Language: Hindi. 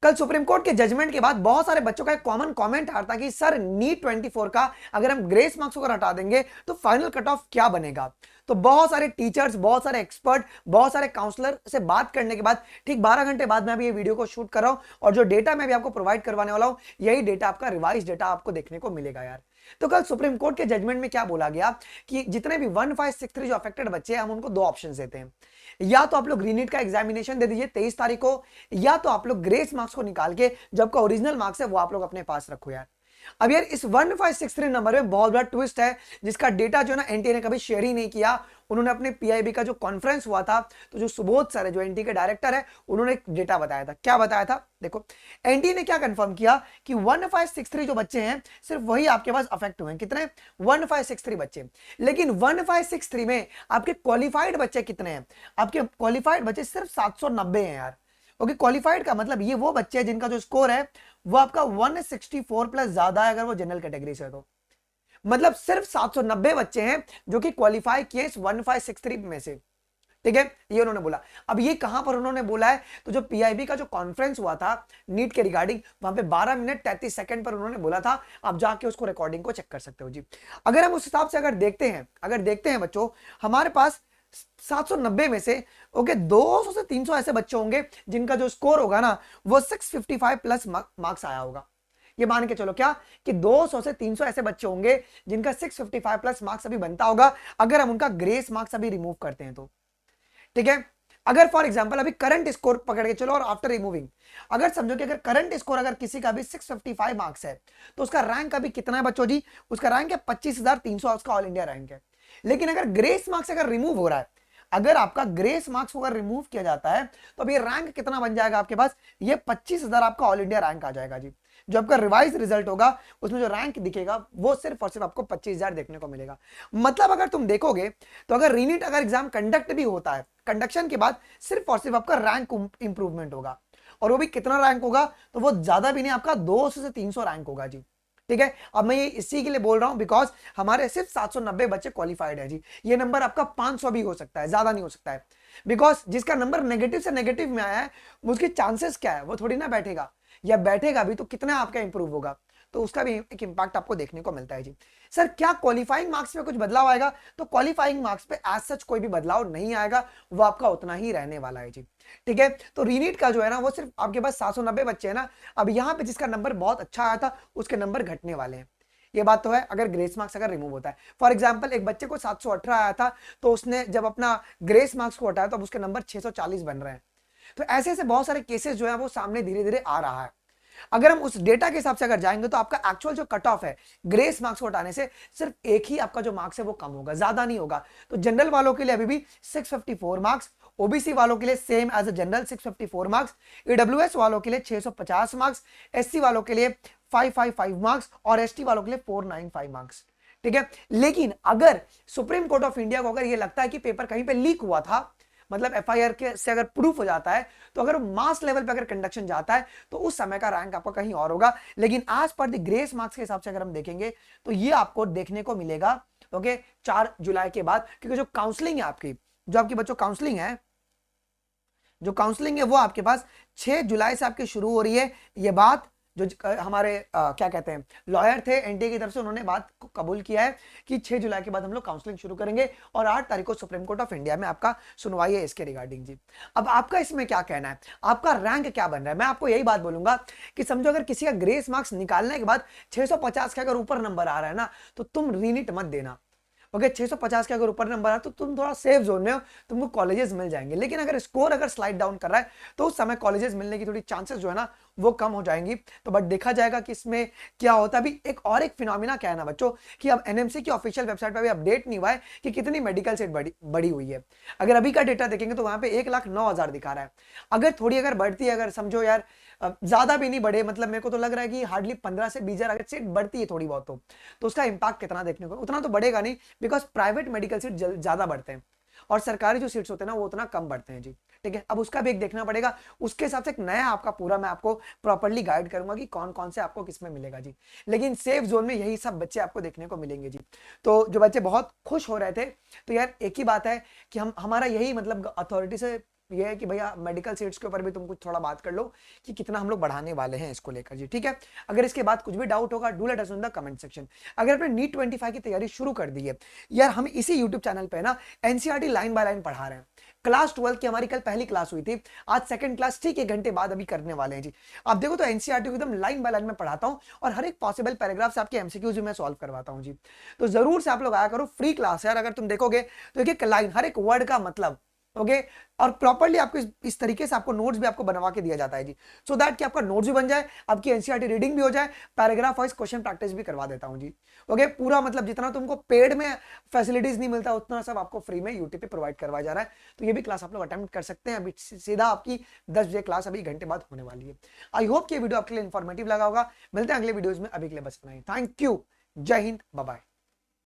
कल सुप्रीम कोर्ट के जजमेंट के बाद बहुत सारे बच्चों का एक कॉमन कमेंट आता कि सर नीट 24 का अगर हम ग्रेस मार्क्स को हटा देंगे तो फाइनल कट ऑफ क्या बनेगा। तो बहुत सारे टीचर्स, बहुत सारे एक्सपर्ट, बहुत सारे काउंसलर से बात करने के बाद ठीक 12 घंटे बाद मैं अभी ये वीडियो को शूट कर रहा हूं और जो डेटा मैं भी आपको प्रोवाइड करवाने वाला हूं यही डेटा आपका रिवाइज डेटा आपको देखने को मिलेगा यार। तो कल सुप्रीम कोर्ट के जजमेंट में क्या बोला गया कि जितने भी 1563 जो अफेक्टेड बच्चे हैं हम उनको दो ऑप्शन देते हैं, या तो आप लोग रीनीट का एग्जामिनेशन दे दीजिए 23 तारीख को, या तो आप लोग ग्रेस मार्क्स को निकाल के जो आपका ओरिजिनल मार्क्स है वो आप लोग अपने पास रखो यार। अब यार इस 1563 नंबर में बहुत बड़ा ट्विस्ट है जिसका डेटा जो है ना एनटीए ने कभी शेयर ही नहीं किया। उन्होंने अपने पीआईबी का जो कॉन्फ्रेंस हुआ था तो जो सुबोध सर है जो एनटीए के डायरेक्टर है उन्होंने एक डेटा बताया था। क्या बताया था देखो, एनटीए ने क्या कंफर्म किया कि 1563 जो बच्चे हैं सिर्फ वही आपके पास अफेक्ट हुए हैं। कितने? 1563 बच्चे। लेकिन 1563 में आपके क्वालिफाइड बच्चे कितने हैं? आपके क्वालिफाइड बच्चे सिर्फ 790 हैं यार। ओके, क्वालिफाइड का मतलब ये वो बच्चे हैं जिनका जो स्कोर है वो आपका 164 प्लस ज्यादा है अगर वो जनरल कैटेगरी से है तो। मतलब सिर्फ 790 बच्चे हैं जो कि क्वालिफाई किए इस 1563 में से। ठीक है, ये उन्होंने बोला। अब ये कहां पर उन्होंने बोला है? तो जो पीआईबी का जो कॉन्फ्रेंस हुआ था नीट के रिगार्डिंग, वहां पे 12 मिनट 33 सेकंड पर उन्होंने बोला था। आप जाके उसको रिकॉर्डिंग को चेक कर सकते हो जी। अगर हम उस हिसाब से अगर देखते हैं बच्चों, हमारे पास 790 में से ओके 200 से 300 ऐसे बच्चे होंगे जिनका जो स्कोर होगा ना वो 655 प्लस मार्क्स आया होगा। ये मान के चलो क्या कि 200 से 300 ऐसे बच्चे होंगे जिनका 655 प्लस मार्क्स अभी बनता होगा अगर हम उनका ग्रेस मार्क्स अभी रिमूव करते हैं तो। ठीक है, अगर फॉर एग्जांपल अभी करंट स्कोर पकड़ के चलो और आफ्टर रिमूविंग अगर समझो कि अगर करंट स्कोर अगर किसी का भी 655 मार्क्स है तो उसका रैंक अभी कितना है बच्चों जी? उसका रैंक है 25,300, उसका ऑल इंडिया रैंक है। लेकिन अगर ग्रेस मार्क्स अगर रिमूव हो रहा है, अगर आपका ग्रेस मार्क्स अगर रिमूव किया जाता है तो अब ये रैंक कितना बन जाएगा आपके पास? ये 25,000 आपका ऑल इंडिया रैंक आ जाएगा जी। जो आपका रिवाइज रिजल्ट होगा उसमें जो रैंक दिखेगा वो सिर्फ और सिर्फ आपको 25,000 देखने को मिलेगा। मतलब अगर तुम देखोगे तो अगर रीनीट अगर एग्जाम कंडक्ट भी होता है, कंडक्शन के बाद सिर्फ और सिर्फ आपका रैंक इंप्रूवमेंट होगा, और वो भी कितना रैंक होगा? तो वो ज्यादा भी नहीं, आपका 200 से 300 रैंक होगा जी। ठीक है, अब मैं ये इसी के लिए बोल रहा हूं बिकॉज हमारे सिर्फ 790 बच्चे क्वालिफाइड है जी। ये नंबर आपका 500 भी हो सकता है, ज्यादा नहीं हो सकता है। बिकॉज जिसका नंबर नेगेटिव से नेगेटिव में आया है उसके चांसेस क्या है? वो थोड़ी ना बैठेगा, या बैठेगा भी तो कितना आपका इंप्रूव होगा, तो उसका भी एक इंपैक्ट आपको देखने को मिलता है जी। सर क्या क्वालिफाइंग मार्क्स में कुछ बदलाव आएगा? तो क्वालिफाइंग मार्क्स पे एज सच कोई भी बदलाव नहीं आएगा, वो आपका उतना ही रहने वाला है जी। ठीक है, तो रीनीट का जो है ना वो सिर्फ आपके पास 790 बच्चे हैं ना, अब यहाँ पे जिसका नंबर बहुत अच्छा आया था उसके नंबर घटने वाले हैं। ये बात तो है अगर ग्रेस मार्क्स अगर रिमूव होता है। फॉर एग्जांपल एक बच्चे को 718 आया था तो उसने जब अपना ग्रेस मार्क्स को हटाया तो अब उसके नंबर 640 बन रहे हैं। तो ऐसे ऐसे बहुत सारे केसेस जो है वो सामने धीरे धीरे आ रहा है। अगर हम उस डेटा के हिसाब से अगर जाएंगे तो आपका एक्चुअल जो कट ऑफ है ग्रेस मार्क्स को हटाने से सिर्फ एक ही आपका जो मार्क्स है वो कम होगा, ज्यादा नहीं होगा। तो जनरल वालों के लिए अभी भी 654 मार्क्स, ओबीसी वालों के लिए same as a general 654 marks, EWS वालों के लिए 650 मार्क्स, एससी वालों के लिए 555 मार्क्स और एसटी वालों के लिए 495 मार्क्स। ठीक है, लेकिन अगर सुप्रीम कोर्ट ऑफ इंडिया को अगर ये लगता है कि पेपर कहीं पे लीक हुआ था, मतलब एफआईआर के से अगर प्रूफ हो जाता है, तो अगर मास लेवल पे अगर कंडक्शन जाता है तो उस समय का रैंक आपका कहीं और होगा। लेकिन आज पर द ग्रेस मार्क्स के हिसाब से अगर हम देखेंगे तो ये आपको देखने को मिलेगा ओके 4 जुलाई के बाद, क्योंकि जो काउंसलिंग है आपकी, जो आपकी बच्चों काउंसलिंग है, जो काउंसलिंग है वो आपके पास 6 जुलाई से आपकी शुरू हो रही है। ये बात जो हमारे क्या कहते हैं लॉयर थे एनटीए की तरफ से, उन्होंने बात को कबूल किया है कि 6 जुलाई के बाद हम लोग काउंसलिंग शुरू करेंगे और 8 तारीख को सुप्रीम कोर्ट ऑफ इंडिया में आपका सुनवाई है इसके रिगार्डिंग जी। अब आपका इसमें क्या कहना है, आपका रैंक क्या बन रहा है? मैं आपको यही बात बोलूंगा कि समझो अगर किसी का ग्रेस मार्क्स निकालने के बाद 650 के अगर ऊपर नंबर आ रहा है ना तो तुम रीनीट मत देना। ओके 650 के अगर ऊपर नंबर है तो तुम थोड़ा सेफ जोन में हो, तुमको कॉलेजेस मिल जाएंगे। लेकिन अगर स्कोर अगर स्लाइड डाउन कर रहा है तो उस समय कॉलेजेस मिलने की थोड़ी चांसेस जो है ना वो कम हो जाएंगी। तो बट देखा जाएगा कि इसमें क्या होता है। अभी एक और एक फिनोमिना क्या है ना बच्चों कि अब एनएमसी की ऑफिशियल वेबसाइट पर भी अपडेट नहीं हुआ है कि कितनी मेडिकल सीट बढ़ी हुई है। अगर अभी का डेटा देखेंगे तो वहां पे 1,09,000 दिखा रहा है। अगर थोड़ी अगर बढ़ती है, अगर समझो यार ज्यादा भी नहीं बढ़े, मतलब मेरे को तो लग रहा है कि हार्डली 15 से 20,000 अगर सीट बढ़ती है थोड़ी बहुत तो उसका इंपैक्ट कितना देखने को, उतना तो बढ़ेगा नहीं बिकॉज प्राइवेट मेडिकल सीट ज्यादा बढ़ते हैं और सरकारी जो सीट्स होते हैं ना वो उतना कम बढ़ते हैं जी। ठीक है, अब उसका भी एक देखना पड़ेगा, उसके हिसाब से एक नया आपका पूरा मैं आपको प्रॉपर्ली गाइड करूंगा कि कौन कौन से आपको किसमें मिलेगा जी। लेकिन सेफ जोन में यही सब बच्चे आपको देखने को मिलेंगे जी। तो जो बच्चे बहुत खुश हो रहे थे, तो यार एक ही बात है कि हम हमारा यही मतलब अथॉरिटी से ये है कि भैया मेडिकल सीट्स के ऊपर भी तुम कुछ थोड़ा बात कर लो कि कितना हम लोग बढ़ाने वाले हैं इसको लेकर जी, ठीक है। अगर इसके बाद कुछ भी डाउट होगा do let us in the comment section. अगर आपने नीट 25 की तैयारी शुरू कर दी है यार, हम इसी यूट्यूब चैनल पे ना एनसीईआरटी लाइन बाय लाइन पढ़ा रहे हैं। क्लास 12 की हमारी कल पहली क्लास हुई थी, आज सेकंड क्लास ठीक 1 घंटे बाद अभी करने वाले हैं जी। आप देखो तो एनसीईआरटी को एकदम लाइन बाय लाइन में पढ़ाता हूं और हर एक पॉसिबल पैराग्राफ से आपके एमसीक्यूज भी मैं सॉल्व करवाता हूं जी। तो जरूर से आप लोग आया करो, फ्री क्लास है यार। अगर तुम देखोगे तो एक एक लाइन, हर एक वर्ड का मतलब, ओके। और प्रॉपर्ली आपको इस तरीके से आपको नोट्स भी आपको बनवा के दिया जाता है जी, सो दैट कि आपका नोट्स भी बन जाए, आपकी एनसीईआरटी रीडिंग भी हो जाए, पैराग्राफ वाइज क्वेश्चन प्रैक्टिस भी करवा देता हूं जी, ओके। पूरा मतलब जितना तुमको पेड में फैसिलिटीज नहीं मिलता उतना सब आपको फ्री में यूट्यूब पे प्रोवाइड करवाया जा रहा है। तो ये भी क्लास आप लोग अटेम्प्ट कर सकते हैं। अभी सीधा आपकी 10 बजे क्लास अभी 1 घंटे बाद होने वाली है। आई होप कि ये वीडियो आपके लिए इंफॉर्मेटिव लगा होगा। मिलते हैं अगले वीडियोज में, अभी के लिए बस इतना ही। थैंक यू, जय हिंद, बाय बाय।